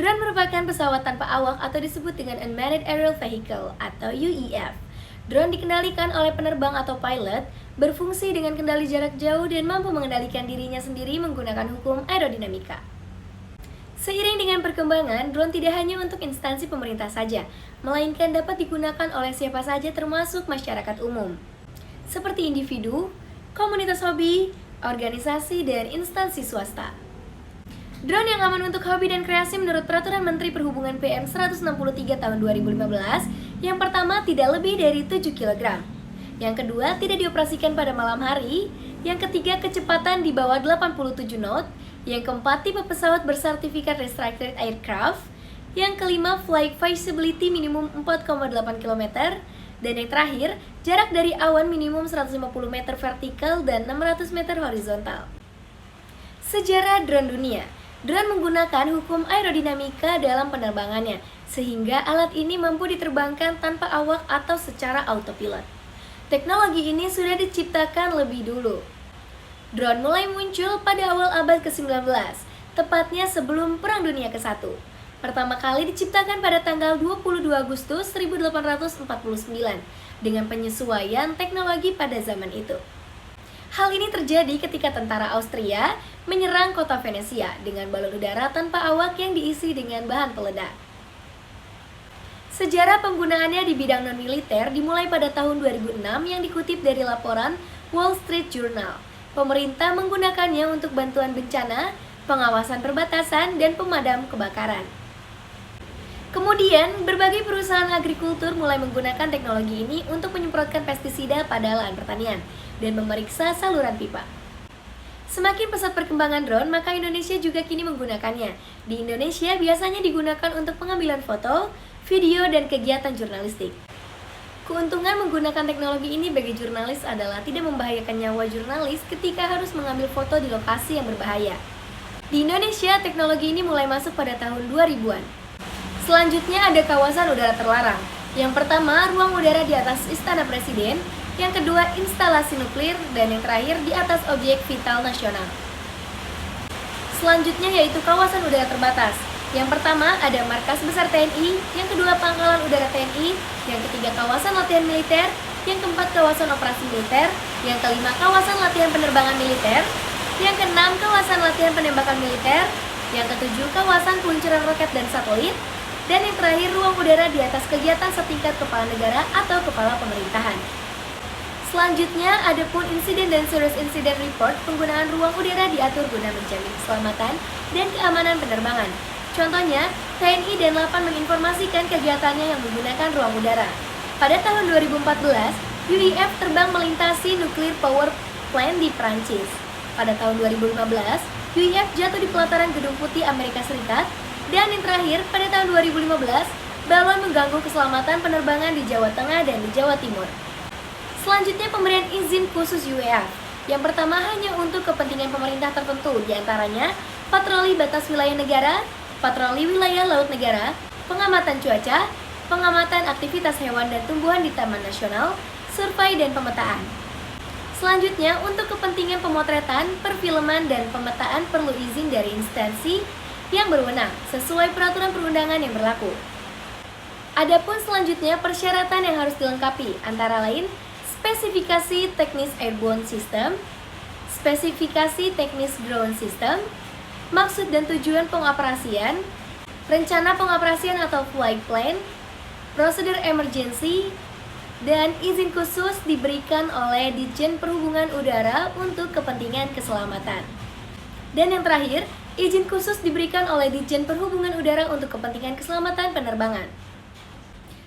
Drone merupakan pesawat tanpa awak atau disebut dengan Unmanned Aerial Vehicle atau UEV. Drone dikendalikan oleh penerbang atau pilot, berfungsi dengan kendali jarak jauh dan mampu mengendalikan dirinya sendiri menggunakan hukum aerodinamika. Seiring dengan perkembangan, drone tidak hanya untuk instansi pemerintah saja, melainkan dapat digunakan oleh siapa saja termasuk masyarakat umum, seperti individu, komunitas hobi, organisasi, dan instansi swasta. Drone yang aman untuk hobi dan kreasi menurut Peraturan Menteri Perhubungan PM 163 tahun 2015, yang pertama tidak lebih dari 7 kg. Yang kedua, tidak dioperasikan pada malam hari. Yang ketiga, kecepatan di bawah 87 knot. Yang keempat, tipe pesawat bersertifikat Restricted Aircraft. Yang kelima, flight visibility minimum 4,8 km. Dan yang terakhir, jarak dari awan minimum 150 meter vertikal dan 600 meter horizontal. Sejarah drone dunia. Drone menggunakan hukum aerodinamika dalam penerbangannya, sehingga alat ini mampu diterbangkan tanpa awak atau secara autopilot. Teknologi ini sudah diciptakan lebih dulu. Drone mulai muncul pada awal abad ke-19, tepatnya sebelum Perang Dunia ke-1. Pertama kali diciptakan pada tanggal 22 Agustus 1849, dengan penyesuaian teknologi pada zaman itu. Hal ini terjadi ketika tentara Austria menyerang kota Venesia dengan balon udara tanpa awak yang diisi dengan bahan peledak. Sejarah penggunaannya di bidang non-militer dimulai pada tahun 2006 yang dikutip dari laporan Wall Street Journal. Pemerintah menggunakannya untuk bantuan bencana, pengawasan perbatasan, dan pemadam kebakaran. Kemudian, berbagai perusahaan agrikultur mulai menggunakan teknologi ini untuk menyemprotkan pestisida pada lahan pertanian dan memeriksa saluran pipa. Semakin pesat perkembangan drone, maka Indonesia juga kini menggunakannya. Di Indonesia biasanya digunakan untuk pengambilan foto, video, dan kegiatan jurnalistik. Keuntungan menggunakan teknologi ini bagi jurnalis adalah tidak membahayakan nyawa jurnalis ketika harus mengambil foto di lokasi yang berbahaya. Di Indonesia, teknologi ini mulai masuk pada tahun 2000-an. Selanjutnya ada kawasan udara terlarang. Yang pertama, ruang udara di atas Istana Presiden. Yang kedua, instalasi nuklir. Dan yang terakhir, di atas objek vital nasional. Selanjutnya yaitu kawasan udara terbatas. Yang pertama ada markas besar TNI. Yang kedua, pangkalan udara TNI. Yang ketiga, kawasan latihan militer. Yang keempat, kawasan operasi militer. Yang kelima, kawasan latihan penerbangan militer. Yang keenam, kawasan latihan penembakan militer. Yang ketujuh, kawasan peluncuran roket dan satelit. Dan yang terakhir, ruang udara di atas kegiatan setingkat kepala negara atau kepala pemerintahan. Selanjutnya, ada pun insiden dan serious incident report. Penggunaan ruang udara diatur guna menjamin keselamatan dan keamanan penerbangan. Contohnya, TNI dan 8 menginformasikan kegiatannya yang menggunakan ruang udara. Pada tahun 2014, UEF terbang melintasi nuclear power plant di Prancis. Pada tahun 2015, UEF jatuh di pelataran Gedung Putih Amerika Serikat. Dan yang terakhir, pada tahun 2015, balon mengganggu keselamatan penerbangan di Jawa Tengah dan di Jawa Timur. Selanjutnya, pemberian izin khusus UEF. Yang pertama hanya untuk kepentingan pemerintah tertentu, diantaranya patroli batas wilayah negara, patroli wilayah laut negara, pengamatan cuaca, pengamatan aktivitas hewan dan tumbuhan di Taman Nasional, survei dan pemetaan. Selanjutnya, untuk kepentingan pemotretan, perfilman, dan pemetaan perlu izin dari instansi yang berwenang sesuai peraturan perundangan yang berlaku. Adapun selanjutnya persyaratan yang harus dilengkapi antara lain spesifikasi teknis airborne system, spesifikasi teknis ground system, maksud dan tujuan pengoperasian, rencana pengoperasian atau flight plan, prosedur emergency, dan izin khusus diberikan oleh Ditjen Perhubungan Udara untuk kepentingan keselamatan. Dan yang terakhir, izin khusus diberikan oleh Ditjen Perhubungan Udara untuk kepentingan keselamatan penerbangan.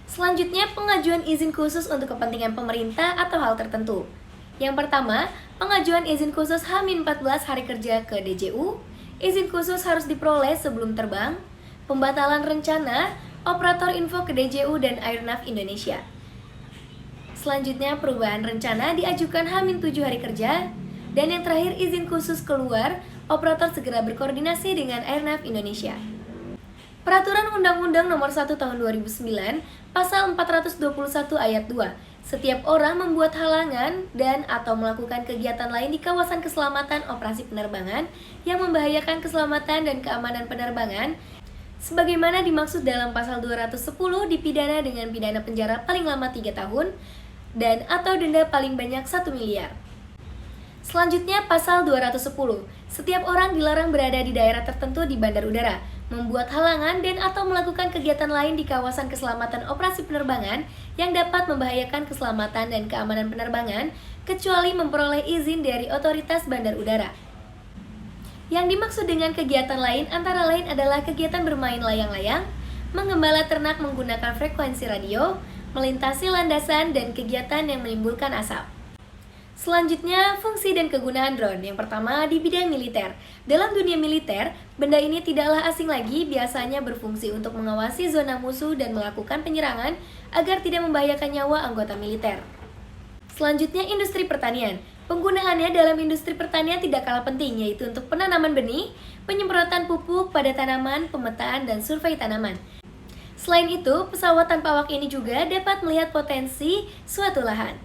Selanjutnya, pengajuan izin khusus untuk kepentingan pemerintah atau hal tertentu. Yang pertama, pengajuan izin khusus H-14 hari kerja ke DJU. Izin khusus harus diperoleh sebelum terbang. Pembatalan rencana, operator info ke DJU dan Airnav Indonesia. Selanjutnya, perubahan rencana diajukan H-7 hari kerja. Dan yang terakhir, izin khusus keluar, operator segera berkoordinasi dengan Airnav Indonesia. Peraturan Undang-Undang Nomor 1 Tahun 2009, Pasal 421 Ayat 2. Setiap orang membuat halangan dan atau melakukan kegiatan lain di kawasan keselamatan operasi penerbangan yang membahayakan keselamatan dan keamanan penerbangan sebagaimana dimaksud dalam pasal 210 dipidana dengan pidana penjara paling lama 3 tahun dan atau denda paling banyak 1 miliar. Selanjutnya pasal 210, setiap orang dilarang berada di daerah tertentu di bandar udara, membuat halangan dan atau melakukan kegiatan lain di kawasan keselamatan operasi penerbangan yang dapat membahayakan keselamatan dan keamanan penerbangan, kecuali memperoleh izin dari otoritas bandar udara. Yang dimaksud dengan kegiatan lain antara lain adalah kegiatan bermain layang-layang, menggembala ternak menggunakan frekuensi radio, melintasi landasan, dan kegiatan yang menimbulkan asap. Selanjutnya, fungsi dan kegunaan drone. Yang pertama, di bidang militer. Dalam dunia militer, benda ini tidaklah asing lagi, biasanya berfungsi untuk mengawasi zona musuh dan melakukan penyerangan agar tidak membahayakan nyawa anggota militer. Selanjutnya, industri pertanian. Penggunaannya dalam industri pertanian tidak kalah penting, yaitu untuk penanaman benih, penyemprotan pupuk pada tanaman, pemetaan, dan survei tanaman. Selain itu, pesawat tanpa awak ini juga dapat melihat potensi suatu lahan.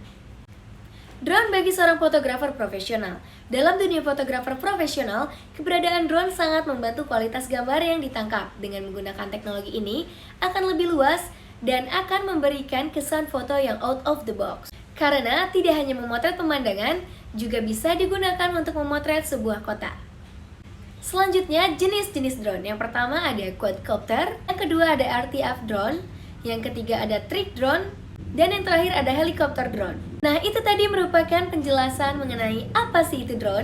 Drone bagi seorang fotografer profesional. Dalam dunia fotografer profesional, keberadaan drone sangat membantu kualitas gambar yang ditangkap. Dengan menggunakan teknologi ini, akan lebih luas dan akan memberikan kesan foto yang out of the box. Karena tidak hanya memotret pemandangan, juga bisa digunakan untuk memotret sebuah kota. Selanjutnya, jenis-jenis drone. Yang pertama ada quadcopter, yang kedua ada RTF drone, yang ketiga ada trick drone, dan yang terakhir ada helikopter drone. Nah, itu tadi merupakan penjelasan mengenai apa sih itu drone.